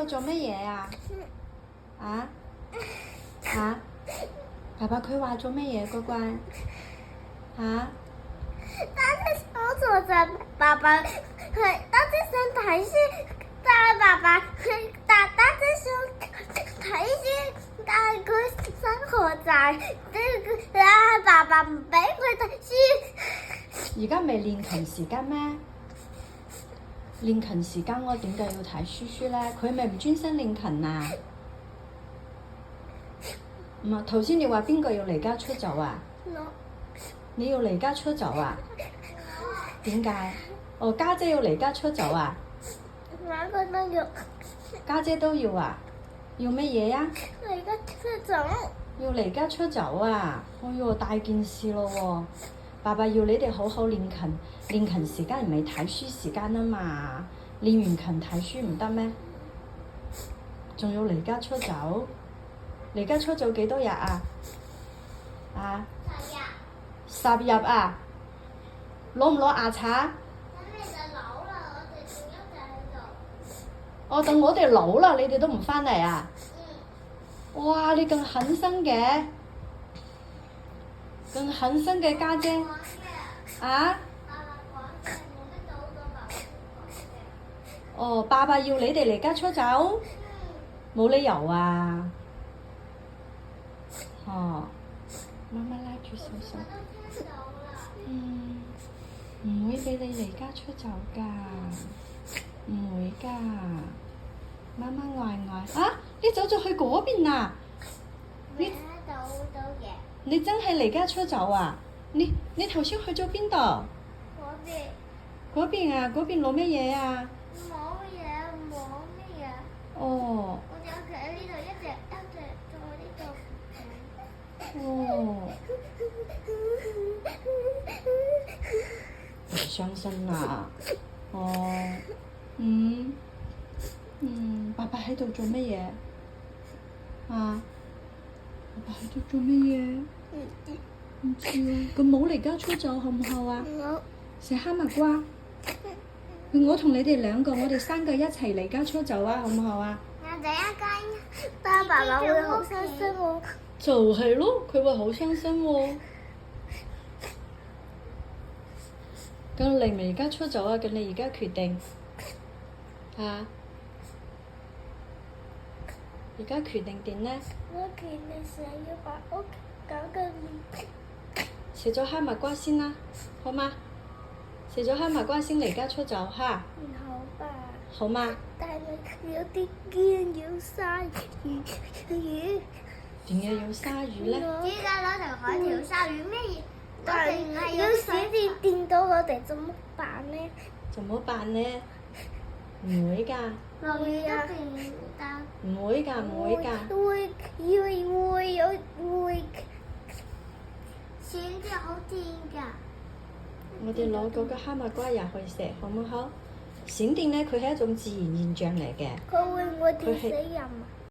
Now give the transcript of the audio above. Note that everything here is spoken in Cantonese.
度做乜嘢啊？啊？啊？爸爸佢話做乜嘢乖乖？啊？但是我坐在爸爸，但是想睇書，但係爸爸但是想睇書，但係佢想學習，但係爸爸唔俾佢睇書。而家未練琴時間咩？練琴時間我點解要睇書咧？佢咪唔專心練琴啊？唔係，頭先你話邊個要離家出走啊？你要離家出走啊？點解？哦，家姐要離家出走啊？兩個都要。家姐都要啊？要乜嘢啊？離家出走。要離家出走啊！哎呦，大件事咯喎！爸爸要你哋好好練琴，練琴時間唔係睇書時間啊嘛！練完琴睇書唔得咩？仲要離家出走？離家出走幾多日啊？啊？10日啊？攞唔攞牙刷？哦，等我哋老啦，你哋都唔返嚟啊？哇！你咁狠心嘅，咁狠心嘅家姐，啊？哦，爸爸要你哋離家出走，冇理由啊！哦，媽媽拉住手手，唔會俾你離家出走㗎，唔會㗎。媽媽愛愛啊！你走咗去嗰邊啊？你真係離家出走啊？你頭先去咗邊度？嗰邊啊？嗰邊攞乜嘢啊？冇乜嘢。哦。我哋企喺呢度，一直坐呢度。哦。唔傷心啦。哦。爸爸喺度做乜嘢？啊？爸爸喺度做乜嘢？唔知啊。咁冇離家出走好唔好啊？好。食哈密瓜。我同你哋兩個，我哋3個一齊離家出走啊，好唔好啊？我哋一間，但爸爸會好傷心喎。就係咯，佢會好傷心喎。咁你咪而家出走啊？咁你而家決定啊？而家決定點呢？我決定想要把屋搞個面。食咗哈密瓜先啦，好嗎？食咗哈密瓜先離家出走哈。好吧。好嗎？但係有啲驚要鯊魚。點解要鯊魚咧？依家攞條海條鯊魚咩嘢？但係要閃電電到我哋怎麼辦呢？怎麼辦呢？唔會㗎。會啊。唔會㗎，唔會㗎。會閃電好電㗎。我哋攞嗰個哈密瓜入去食，好唔好？閃電咧，佢係一種自然現象嚟嘅。佢會唔會電死人啊？